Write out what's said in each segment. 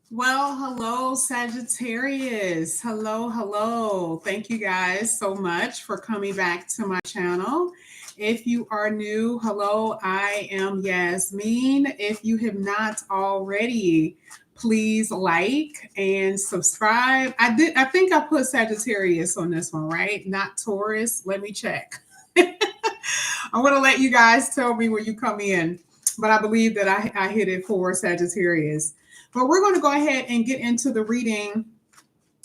Well, hello, Sagittarius. Hello, hello. Thank you guys so much for coming back to my channel. If you are new, hello, I am Yasmin. If you have not already, please like and subscribe. I think I put Sagittarius on this one, right? Not Taurus. Let me check. I'm going to let you guys tell me when you come in, but I believe that I hit it for Sagittarius. But we're going to go ahead and get into the reading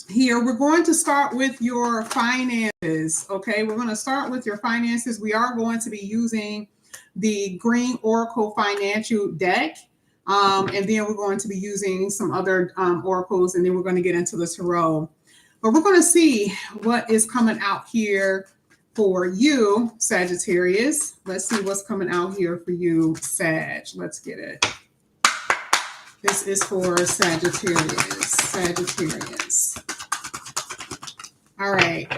here. We're going to start with your finances. Okay, we're going to start with your finances. We are going to be using the Green Oracle Financial deck. And then we're going to be using some other oracles, and then we're going to get into the tarot. But we're going to see what is coming out here for you, Sagittarius. Let's see what's coming out here for you, Sag. Let's get it. This is for Sagittarius. Sagittarius. All right.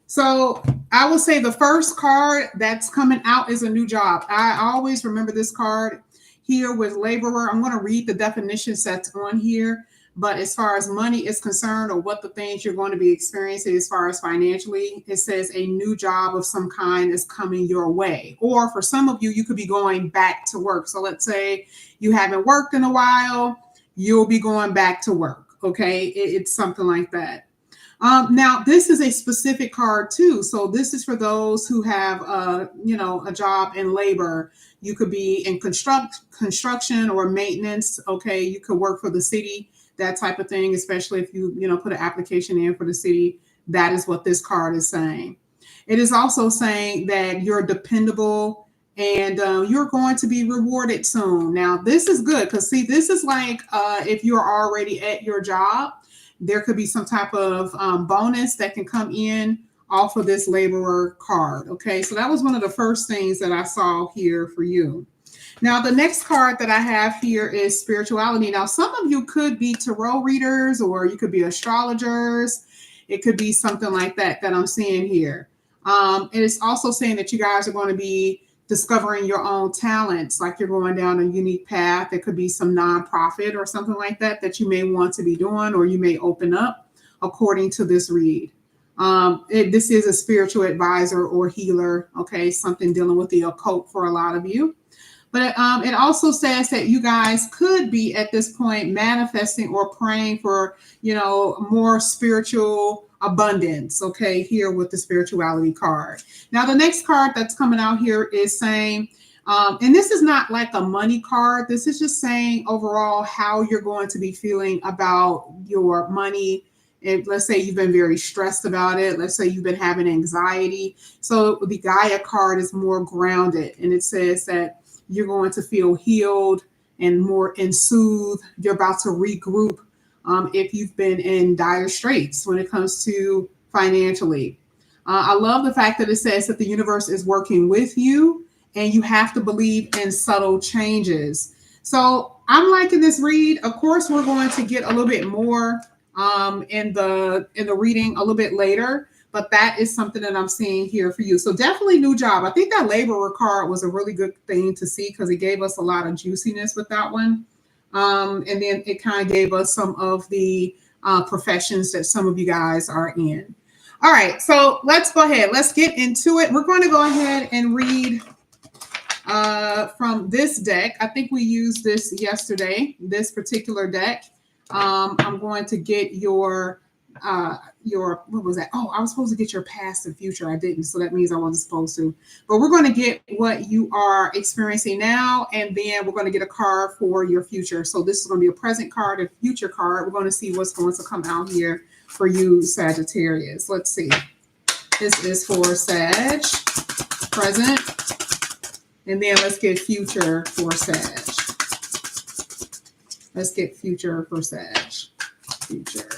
So I will say the first card that's coming out is a new job. I always remember this card here with laborer. I'm going to read the definitions that's on here. But as far as money is concerned, or what the things you're going to be experiencing as far as financially, it says a new job of some kind is coming your way. Or for some of you, you could be going back to work. So let's say you haven't worked in a while, you'll be going back to work. Okay, it's something like that. Now, this is a specific card too. So this is for those who have, a job in labor. You could be in construction or maintenance. Okay, you could work for the city, that type of thing. Especially if you put an application in for the city. That is what this card is saying. It is also saying that you're dependable and you're going to be rewarded soon. Now, this is good because see, this is like if you're already at your job. There could be some type of bonus that can come in off of this laborer card. Okay, so that was one of the first things that I saw here for you. Now, the next card that I have here is spirituality. Now, some of you could be tarot readers or you could be astrologers. It could be something like that I'm seeing here. It is also saying that you guys are going to be discovering your own talents, like you're going down a unique path. It could be some nonprofit or something like that you may want to be doing, or you may open up according to this read. This is a spiritual advisor or healer, okay, something dealing with the occult for a lot of you. But it also says that you guys could be at this point manifesting or praying for, more spiritual abundance. Okay, here with the spirituality card. Now, the next card that's coming out here is saying, and this is not like a money card. This is just saying overall how you're going to be feeling about your money. If, let's say you've been very stressed about it. Let's say you've been having anxiety. So the Gaia card is more grounded, and it says that you're going to feel healed and more and soothed. You're about to regroup if you've been in dire straits when it comes to financially. I love the fact that it says that the universe is working with you and you have to believe in subtle changes. So I'm liking this read. Of course, we're going to get a little bit more in the reading a little bit later. But that is something that I'm seeing here for you. So definitely new job. I think that laborer card was a really good thing to see because it gave us a lot of juiciness with that one. And then it kind of gave us some of the professions that some of you guys are in. All right, so let's go ahead. Let's get into it. We're going to go ahead and read from this deck. I think we used this yesterday, this particular deck. I'm going to get your what was that? Oh, I was supposed to get your past and future. I didn't, so that means I wasn't supposed to. But we're going to get what you are experiencing now, and then we're going to get a card for your future. So this is going to be a present card, a future card. We're going to see what's going to come out here for you, Sagittarius. Let's see. This is for Sag, present, and then let's get future for Sag. Let's get future for Sag. Future.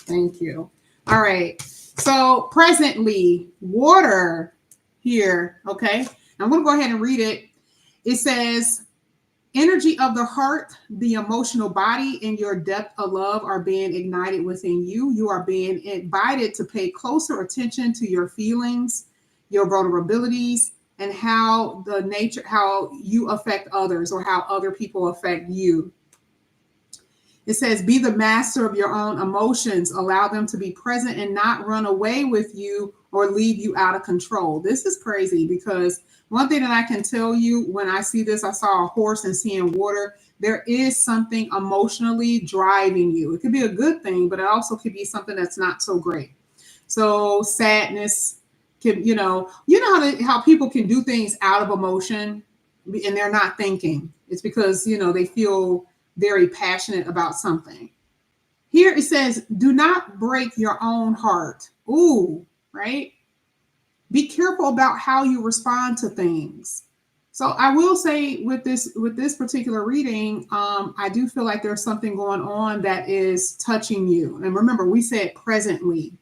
Thank you. All right. So presently, water here. Okay. I'm going to go ahead and read it. It says, energy of the heart, the emotional body, and your depth of love are being ignited within you. You are being invited to pay closer attention to your feelings, your vulnerabilities, and how you affect others or how other people affect you. It says, be the master of your own emotions. Allow them to be present and not run away with you or leave you out of control. This is crazy because one thing that I can tell you when I see this, I saw a horse and seeing water. There is something emotionally driving you. It could be a good thing, but it also could be something that's not so great. So sadness can, how people can do things out of emotion and they're not thinking. It's because, they feel very passionate about something. Here it says, do not break your own heart. Ooh, right? Be careful about how you respond to things. So I will say with this particular reading, I do feel like there's something going on that is touching you. And remember, we said presently.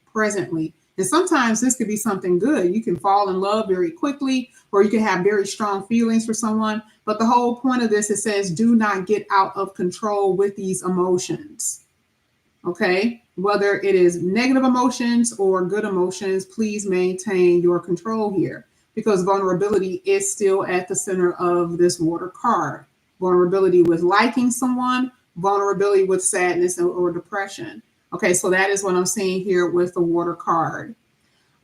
And sometimes this could be something good. You can fall in love very quickly, or you can have very strong feelings for someone. But the whole point of this, it says, do not get out of control with these emotions. Okay, whether it is negative emotions or good emotions, please maintain your control here because vulnerability is still at the center of this water card. Vulnerability with liking someone, vulnerability with sadness or depression. Okay, so that is what I'm seeing here with the water card.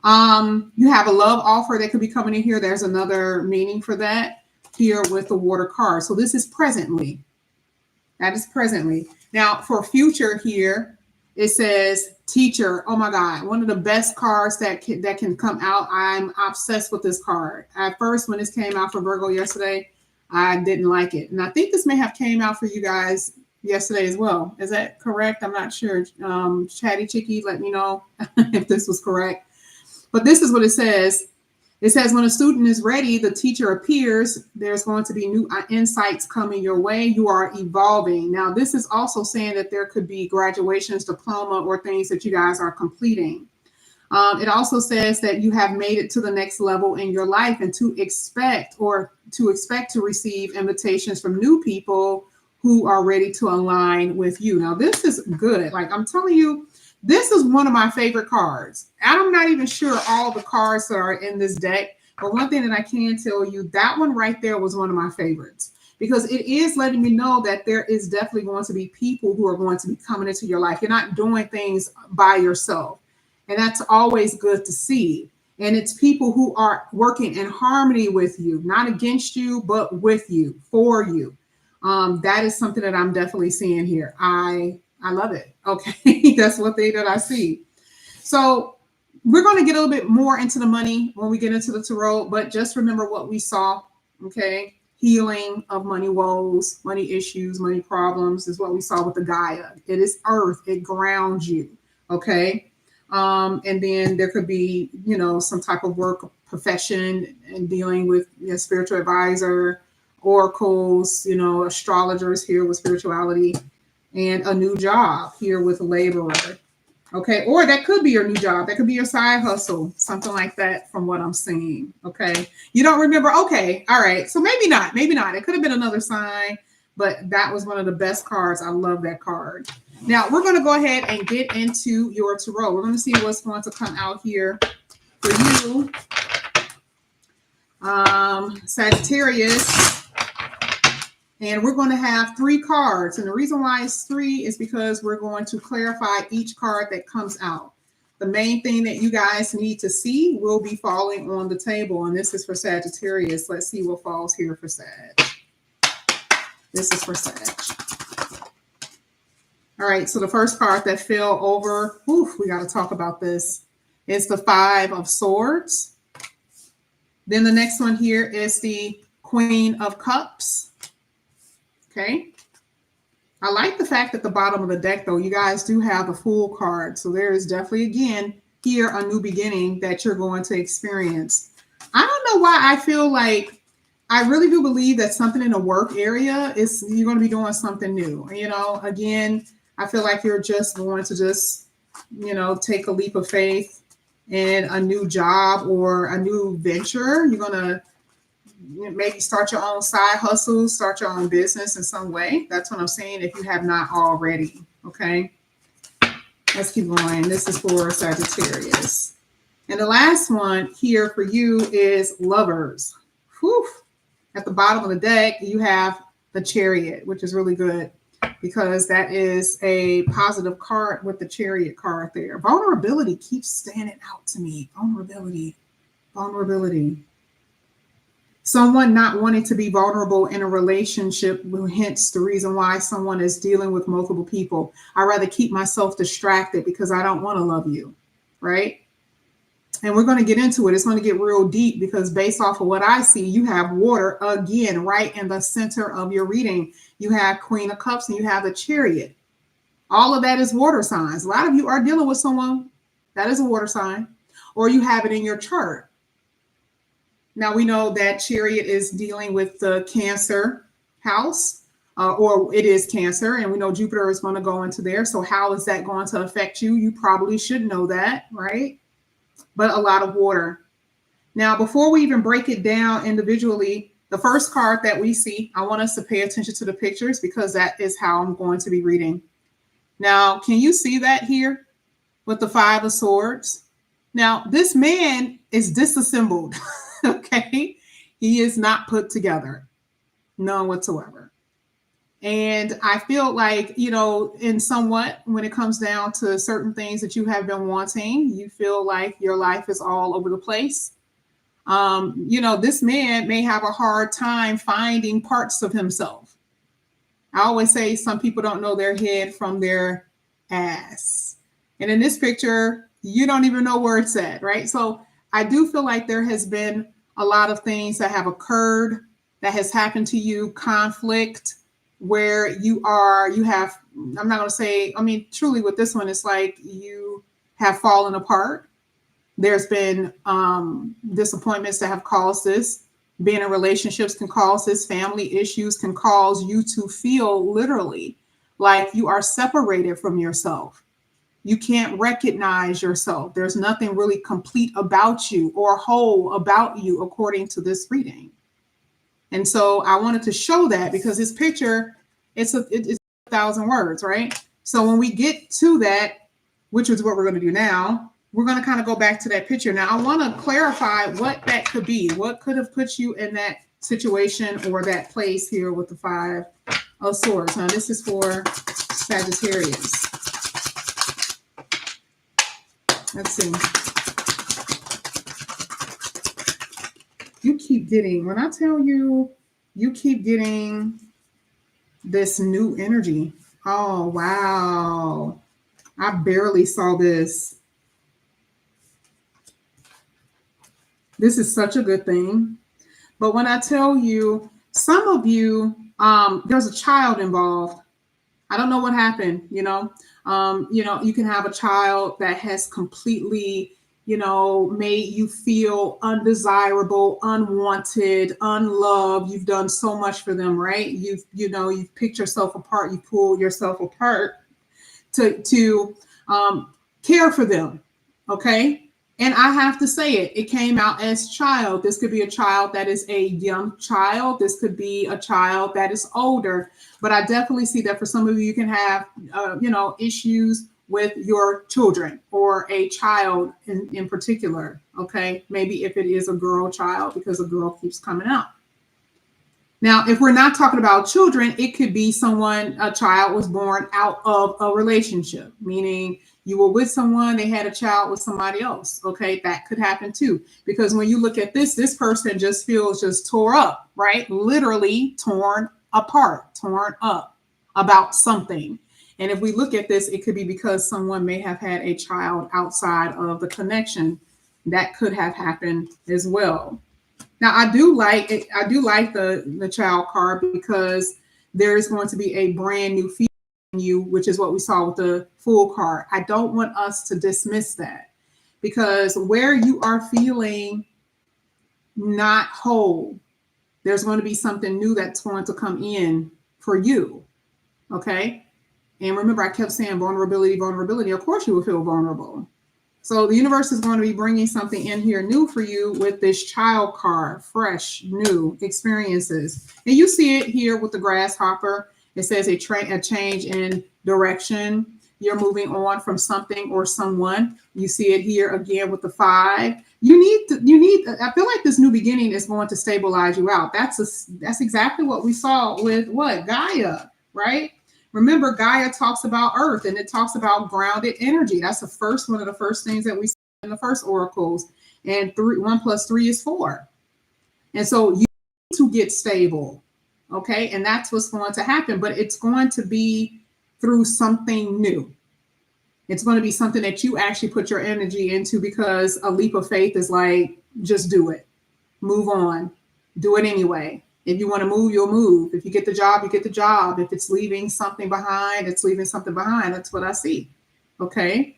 You have a love offer that could be coming in here. There's another meaning for that here with the water card. So this is presently. That is presently. Now for future here, it says teacher. Oh my God, one of the best cards that can come out. I'm obsessed with this card. At first, when this came out for Virgo yesterday, I didn't like it. And I think this may have came out for you guys yesterday as well. Is that correct? I'm not sure. Chatty Chicky, let me know if this was correct. But this is what it says. It says, when a student is ready, the teacher appears. There's going to be new insights coming your way. You are evolving. Now, this is also saying that there could be graduations, diploma, or things that you guys are completing. It also says that you have made it to the next level in your life and to expect to receive invitations from new people who are ready to align with you. Now, this is good. Like I'm telling you, this is one of my favorite cards. I'm not even sure all the cards that are in this deck, but one thing that I can tell you, that one right there was one of my favorites because it is letting me know that there is definitely going to be people who are going to be coming into your life. You're not doing things by yourself, and that's always good to see. And it's people who are working in harmony with you, not against you, but with you, for you. That is something that I'm definitely seeing here. I love it. Okay, that's one thing that I see. So we're going to get a little bit more into the money when we get into the tarot, but just remember what we saw. Okay, healing of money woes, money issues, money problems is what we saw with the Gaia. It is earth. It grounds you. Okay. And then there could be, some type of work profession and dealing with spiritual advisor, oracles, astrologers here with spirituality, and a new job here with a laborer. Okay. Or that could be your new job. That could be your side hustle, something like that from what I'm seeing. Okay. You don't remember. Okay. All right. So maybe not. It could have been another sign, but that was one of the best cards. I love that card. Now we're going to go ahead and get into your tarot. We're going to see what's going to come out here for you. Sagittarius. And we're going to have 3 cards. And the reason why it's 3 is because we're going to clarify each card that comes out. The main thing that you guys need to see will be falling on the table. And this is for Sagittarius. Let's see what falls here for Sag. This is for Sag. All right. So the first card that fell over, we got to talk about this. It's the 5 of Swords. Then the next one here is the Queen of Cups. Okay. I like the fact that the bottom of the deck, though, you guys do have a full card. So there is definitely, again, here a new beginning that you're going to experience. I don't know why I feel like I really do believe that something in the work area is you're going to be doing something new. Again, I feel like you're just going to take a leap of faith in a new job or a new venture. You're going to maybe start your own side hustle, start your own business in some way. That's what I'm saying if you have not already. Okay. Let's keep going. This is for Sagittarius. And the last one here for you is Lovers. Whew. At the bottom of the deck, you have the Chariot, which is really good. because that is a positive card with the Chariot card there. Vulnerability keeps standing out to me. Vulnerability. Someone not wanting to be vulnerable in a relationship, hence the reason why someone is dealing with multiple people. I rather keep myself distracted because I don't want to love you, right? And we're going to get into it. It's going to get real deep because based off of what I see, you have water again right in the center of your reading. You have Queen of Cups and you have the Chariot. All of that is water signs. A lot of you are dealing with someone that is a water sign, or you have it in your chart. Now we know that Chariot is dealing with the Cancer house, or it is Cancer, and we know Jupiter is going to go into there. So how is that going to affect you? You probably should know that, right? But a lot of water. Now, before we even break it down individually, the first card that we see, I want us to pay attention to the pictures because that is how I'm going to be reading. Now, can you see that here with the Five of Swords? Now, this man is disassembled, okay? He is not put together, none whatsoever. And I feel like, you know, in somewhat, when it comes down to certain things that you have been wanting, you feel like your life is all over the place. You know, this man may have a hard time finding parts of himself. I always say some people don't know their head from their ass. And in this picture, you don't even know where it's at, right? So I do feel like there has been a lot of things that have occurred, that has happened to you, conflict, where you have, I'm not going to say, I mean, truly with this one, it's like you have fallen apart. There's been disappointments that have caused this. Being in relationships can cause this. Family issues can cause you to feel literally like you are separated from yourself. You can't recognize yourself. There's nothing really complete about you or whole about you, according to this reading. And so I wanted to show that because this picture, it's 1,000 words, right? So when we get to that, which is what we're going to do now, we're going to kind of go back to that picture. Now, I want to clarify what that could be. What could have put you in that situation or that place here with the Five of Swords? Now, this is for Sagittarius. Let's see. You keep getting, when I tell you, you keep getting this new energy. Oh, wow. I barely saw this. This is such a good thing. But when I tell you, some of you, there's a child involved. I don't know what happened, you know. You can have a child that has completely, made you feel undesirable, unwanted, unloved. You've done so much for them, right? You've picked yourself apart. You pulled yourself apart to care for them. Okay. And I have to say it came out as child. This could be a child that is a young child. This could be a child that is older. But I definitely see that for some of you, you can have, issues with your children or a child in particular. Okay. Maybe if it is a girl child, because a girl keeps coming out. Now, if we're not talking about children, it could be a child was born out of a relationship, meaning you were with someone, they had a child with somebody else. Okay, that could happen too. Because when you look at this person just feels just tore up, right? Literally torn apart, torn up about something. And if we look at this, it could be because someone may have had a child outside of the connection. That could have happened as well. Now, I do like it. I do like the child card because there is going to be a brand new feeling in you, which is what we saw with the Fool card. I don't want us to dismiss that because where you are feeling not whole, there's going to be something new that's going to come in for you. Okay. And remember, I kept saying vulnerability, vulnerability. Of course, you will feel vulnerable. So the universe is going to be bringing something in here new for you with this child card, fresh, new experiences. And you see it here with the grasshopper. It says a change in direction. You're moving on from something or someone. You see it here again with the 5. You need. I feel like this new beginning is going to stabilize you out. That's exactly what we saw with Gaia, right? Remember, Gaia talks about earth and it talks about grounded energy. That's the first one of the first things that we see in the first oracles. And 1 + 3 is 4. And so you need to get stable. Okay. And that's what's going to happen. But it's going to be through something new. It's going to be something that you actually put your energy into, because a leap of faith is like, just do it. Move on. Do it anyway. If you want to move, you'll move. If you get the job, you get the job. If it's leaving something behind, it's leaving something behind. That's what I see. Okay.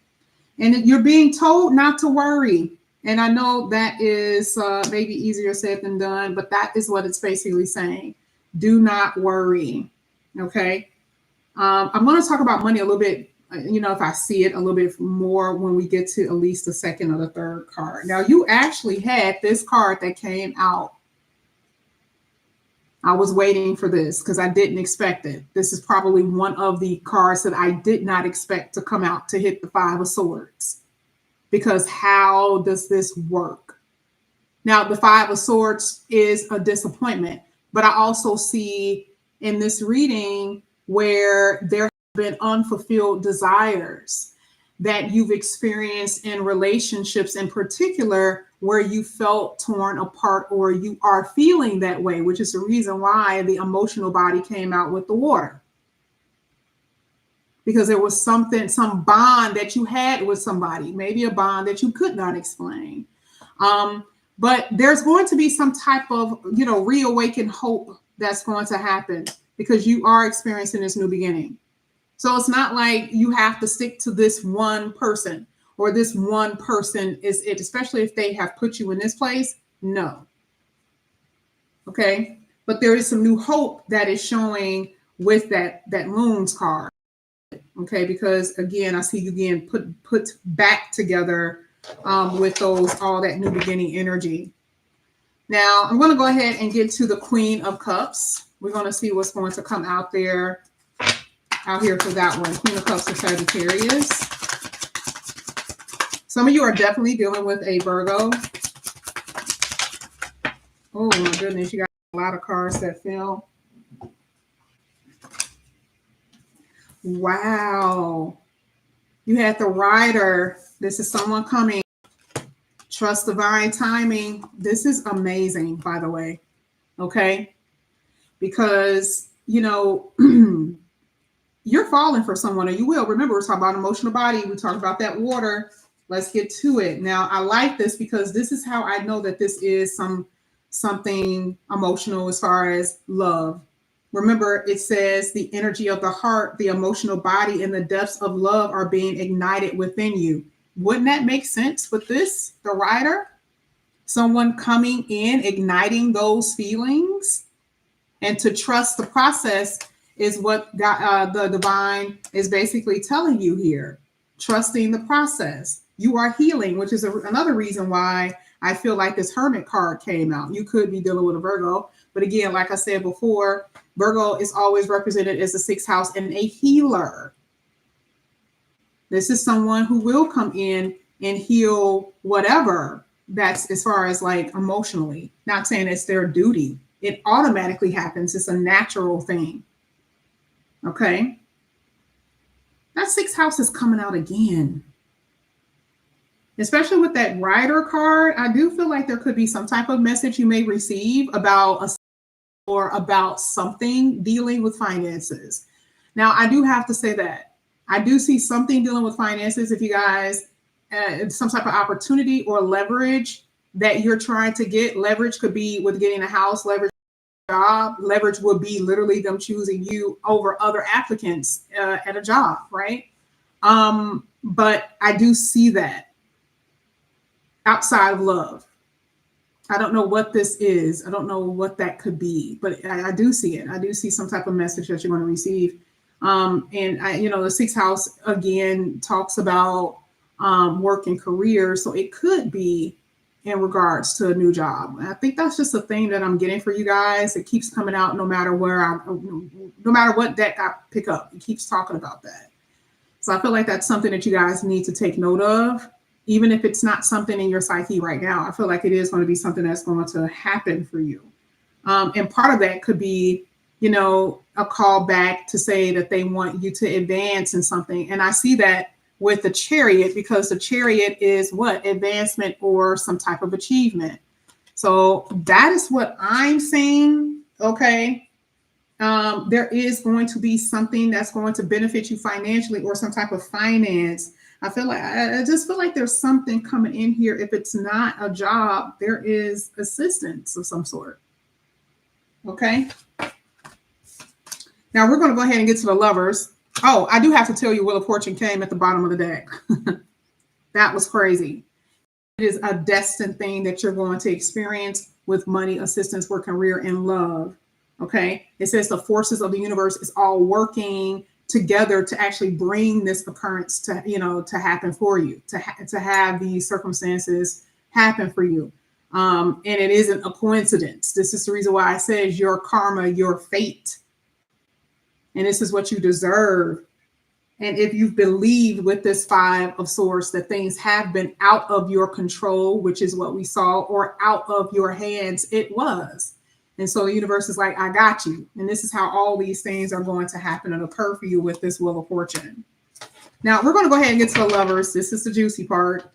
And you're being told not to worry. And I know that is maybe easier said than done, but that is what it's basically saying. Do not worry. Okay. I'm going to talk about money a little bit, if I see it a little bit more when we get to at least the second or the third card. Now, you actually had this card that came out. I was waiting for this because I didn't expect it. This is probably one of the cards that I did not expect to come out, to hit the 5 of Swords. Because how does this work? Now, the 5 of Swords is a disappointment, but I also see in this reading where there have been unfulfilled desires that you've experienced in relationships, in particular, where you felt torn apart, or you are feeling that way, which is the reason why the emotional body came out with the water. Because there was some bond that you had with somebody, maybe a bond that you could not explain. But there's going to be some type of, reawakened hope that's going to happen, because you are experiencing this new beginning. So it's not like you have to stick to this one person, or this one person is it, especially if they have put you in this place. No. Okay. But there is some new hope that is showing with that Moon's card. Okay. Because again, I see you getting put back together with all that new beginning energy. Now I'm going to go ahead and get to the Queen of Cups. We're going to see what's going to come out here for that one. Queen of Cups and Sagittarius. Some of you are definitely dealing with a Virgo. Oh my goodness, you got a lot of cards that fell. Wow. You had the Rider. This is someone coming. Trust divine timing. This is amazing, by the way. Okay. Because, you're falling for someone, or you will. Remember, we're talking about emotional body. We talked about that water. Let's get to it. Now, I like this because this is how I know that this is something emotional as far as love. Remember, it says the energy of the heart, the emotional body, and the depths of love are being ignited within you. Wouldn't that make sense with this, the Rider? Someone coming in, igniting those feelings, and to trust the process is what the divine is basically telling you here. Trusting the process. You are healing, which is another reason why I feel like this Hermit card came out. You could be dealing with a Virgo. But again, like I said before, Virgo is always represented as the 6th house and a healer. This is someone who will come in and heal whatever that's as far as like emotionally. Not saying it's their duty. It automatically happens. It's a natural thing. Okay. That 6th house is coming out again. Especially with that Rider card, I do feel like there could be some type of message you may receive about something dealing with finances. Now, I do have to say that I do see something dealing with finances. If you guys, some type of opportunity or leverage that you're trying to get. Leverage could be with getting a house, leverage job. Leverage would be literally them choosing you over other applicants at a job, right? But I do see that outside of love. I don't know what this is. I don't know what that could be, but I do see it. I do see some type of message that you're going to receive. And the 6th house again talks about work and career. So it could be in regards to a new job. I think that's just a thing that I'm getting for you guys. It keeps coming out no matter what deck I pick up. It keeps talking about that. So I feel like that's something that you guys need to take note of. Even if it's not something in your psyche right now, I feel like it is going to be something that's going to happen for you. And part of that could be a call back to say that they want you to advance in something. And I see that with the Chariot, because the Chariot is what? Advancement or some type of achievement. So that is what I'm seeing. Okay. There is going to be something that's going to benefit you financially or some type of finance. I just feel like there's something coming in here. If it's not a job, there is assistance of some sort. Okay. Now we're going to go ahead and get to the Lovers. Oh, I do have to tell you, Wheel of Fortune came at the bottom of the deck. That was crazy. It is a destined thing that you're going to experience with money, assistance, work, career, and love. Okay. It says the forces of the universe is all working together to actually bring this occurrence to, to happen for you, to have these circumstances happen for you. And it isn't a coincidence. This is the reason why it says your karma, your fate. And this is what you deserve. And if you've believed with this Five of Swords that things have been out of your control, which is what we saw, or out of your hands, it was. And so the universe is like, I got you. And this is how all these things are going to happen and occur for you with this Wheel of Fortune. Now, we're going to go ahead and get to the Lovers. This is the juicy part.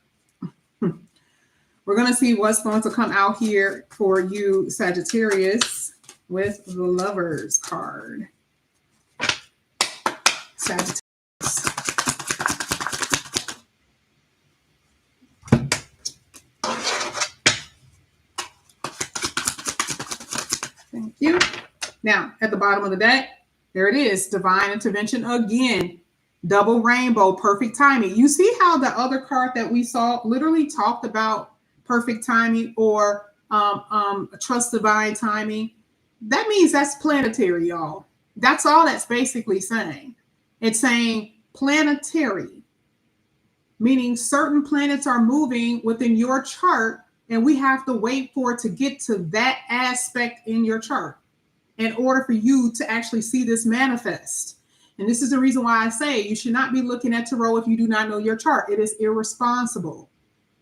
We're going to see what's going to come out here for you, Sagittarius, with the Lovers card. Sagittarius. Thank you. Now, at the bottom of the deck, there it is. Divine intervention again. Double rainbow, perfect timing. You see how the other card that we saw literally talked about perfect timing or trust divine timing? That means that's planetary, y'all. That's all that's basically saying. It's saying planetary, meaning certain planets are moving within your chart, and we have to wait for it to get to that aspect in your chart in order for you to actually see this manifest. And this is the reason why I say you should not be looking at tarot if you do not know your chart. It is irresponsible,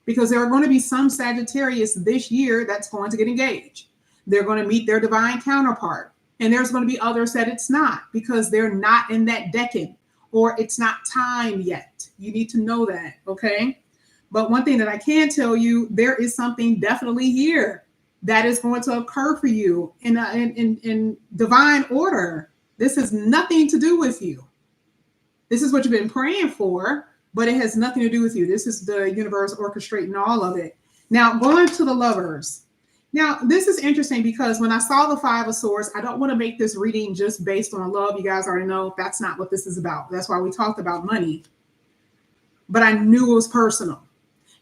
because there are going to be some Sagittarius this year that's going to get engaged. They're going to meet their divine counterpart. And there's going to be others that it's not, because they're not in that decade, or it's not time yet. You need to know that, okay? But one thing that I can tell you, there is something definitely here that is going to occur for you in divine order. This has nothing to do with you. This is what you've been praying for, but it has nothing to do with you. This is the universe orchestrating all of it. Now, going to the Lovers. Now, this is interesting because when I saw the Five of Swords, I don't want to make this reading just based on love. You guys already know that's not what this is about. That's why we talked about money. But I knew it was personal.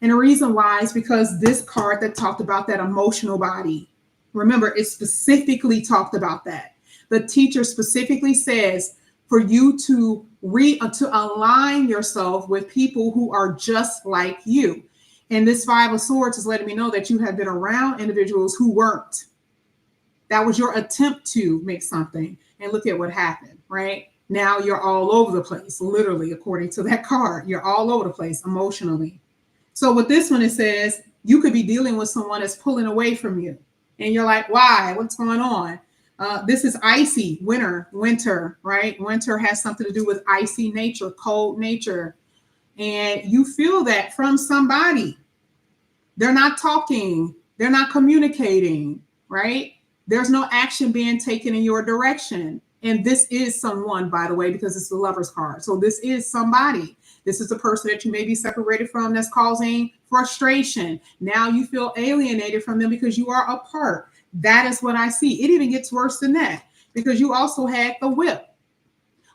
And the reason why is because this card that talked about that emotional body, remember, it specifically talked about that. The teacher specifically says for you to align yourself with people who are just like you. And this Five of Swords is letting me know that you have been around individuals who weren't. That was your attempt to make something. And look at what happened, right? Now you're all over the place, literally, according to that card. You're all over the place emotionally. So with this one, it says you could be dealing with someone that's pulling away from you. And you're like, why? What's going on? This is icy, winter, right? Winter has something to do with icy nature, cold nature. And you feel that from somebody. They're not talking. They're not communicating, right? There's no action being taken in your direction. And this is someone, by the way, because it's the Lover's card. So this is somebody. This is the person that you may be separated from that's causing frustration. Now you feel alienated from them because you are apart. That is what I see. It even gets worse than that, because you also had the Whip.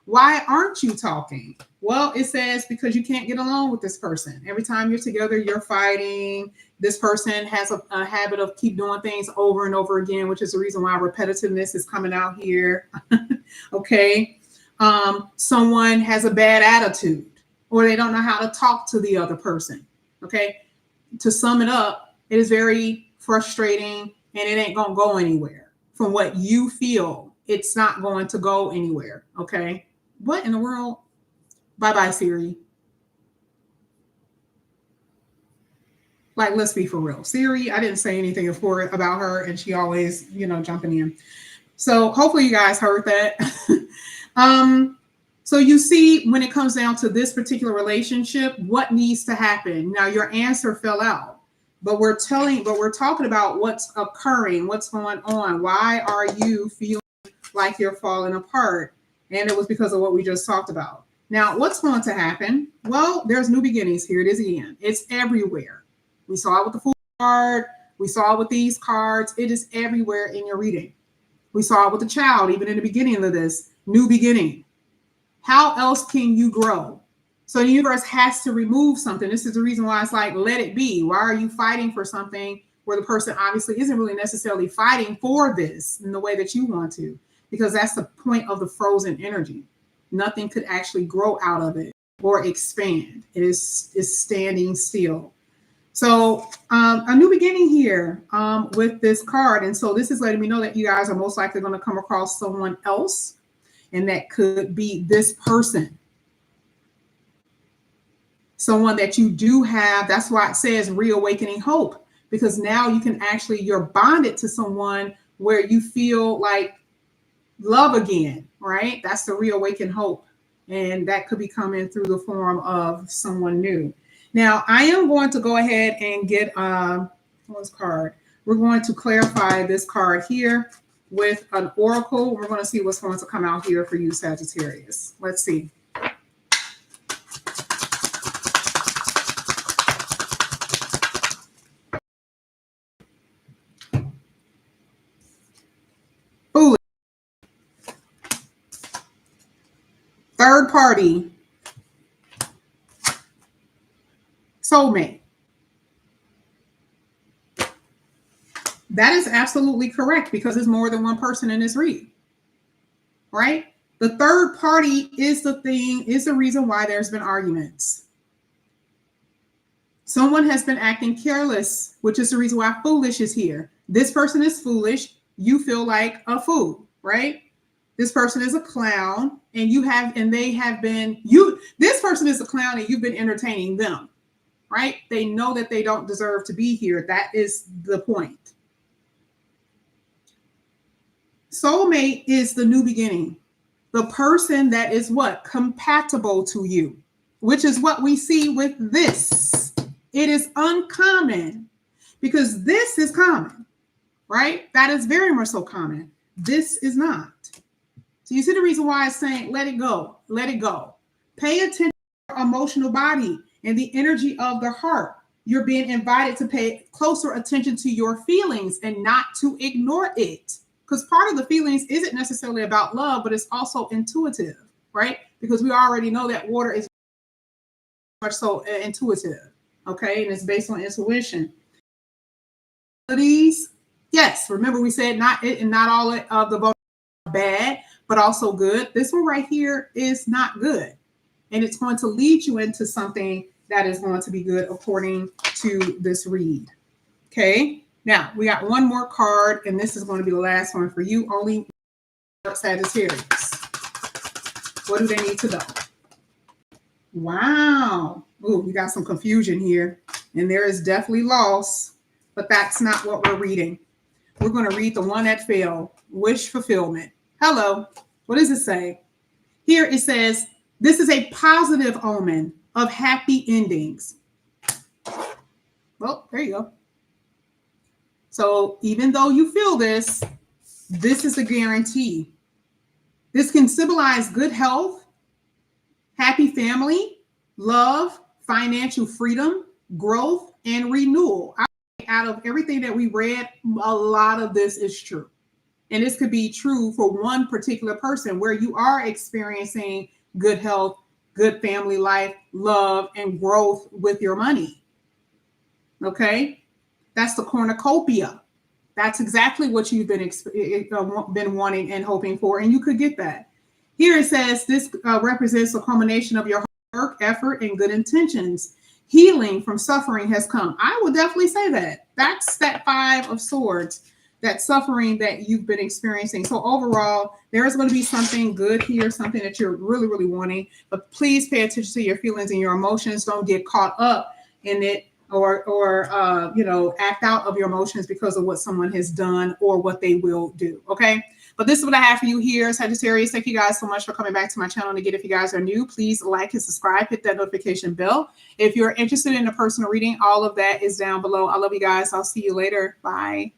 Why aren't you talking? Well, it says because you can't get along with this person. Every time you're together, you're fighting. This person has a habit of keep doing things over and over again, which is the reason why repetitiveness is coming out here. Okay. Someone has a bad attitude, or they don't know how to talk to the other person. Okay. To sum it up, it is very frustrating, and it ain't going to go anywhere. From what you feel, it's not going to go anywhere. Okay. What in the world? Bye-bye, Siri. Like, let's be for real. Siri, I didn't say anything about her, and she always, jumping in. So hopefully you guys heard that. um, so you see, when it comes down to this particular relationship, what needs to happen? Now your answer fell out, but we're talking about what's occurring, what's going on. Why are you feeling like you're falling apart? And it was because of what we just talked about. Now, what's going to happen? Well, there's new beginnings. Here it is again. It's everywhere. We saw it with the Fool card. We saw it with these cards. It is everywhere in your reading. We saw it with the child, even in the beginning of this, new beginning. How else can you grow? So the universe has to remove something. This is the reason why it's like, let it be. Why are you fighting for something where the person obviously isn't really necessarily fighting for this in the way that you want to? Because that's the point of the frozen energy. Nothing could actually grow out of it or expand. It is standing still. So a new beginning here with this card. And so this is letting me know that you guys are most likely going to come across someone else. And that could be this person. Someone that you do have. That's why it says reawakening hope. Because now you can actually, you're bonded to someone where you feel like love again, right? That's the reawakened hope. And that could be coming through the form of someone new. Now, I am going to go ahead and get what's card. We're going to clarify this card here with an oracle. We're going to see what's going to come out here for you, Sagittarius. Let's see. Foolish. Third party. Soulmate. That is absolutely correct because there's more than one person in this read, right? The third party is the reason why there's been arguments. Someone has been acting careless, which is the reason why foolish is here. This person is foolish. You feel like a fool, right? This person is a clown and they have been, this person is a clown and you've been entertaining them, right? They know that they don't deserve to be here. That is the point. Soulmate is the new beginning. The person that is what? Compatible to you, which is what we see with this. It is uncommon because this is common, right? That is very much so common. This is not. So you see the reason why it's saying, let it go, let it go. Pay attention to your emotional body and the energy of the heart. You're being invited to pay closer attention to your feelings and not to ignore it. Because part of the feelings isn't necessarily about love, but it's also intuitive, right? Because we already know that water is much so intuitive, okay? And it's based on intuition. Yes, remember we said not all of the bones are bad, but also good. This one right here is not good. And it's going to lead you into something that is going to be good according to this read, okay? Now, we got one more card, and this is going to be the last one for you, only Sagittarius. What do they need to know? Wow. Ooh, we got some confusion here, and there is definitely loss, but that's not what we're reading. We're going to read the one that failed, wish fulfillment. Hello. What does it say? Here it says, this is a positive omen of happy endings. Well, there you go. So even though you feel this is a guarantee. This can symbolize good health, happy family, love, financial freedom, growth, and renewal. Out of everything that we read, a lot of this is true. And this could be true for one particular person where you are experiencing good health, good family life, love, and growth with your money. Okay? That's the cornucopia. That's exactly what you've been wanting and hoping for, and you could get that. Here it says this represents a culmination of your hard work, effort, and good intentions. Healing from suffering has come. I would definitely say that. That's that 5 of Swords, that suffering that you've been experiencing. So overall, there is going to be something good here, something that you're really, really wanting. But please pay attention to your feelings and your emotions. Don't get caught up in it or act out of your emotions because of what someone has done or what they will do. Okay. But this is what I have for you here, Sagittarius. Thank you guys so much for coming back to my channel. And again, if you guys are new, please like and subscribe, hit that notification bell. If you're interested in a personal reading, all of that is down below. I love you guys. I'll see you later. Bye.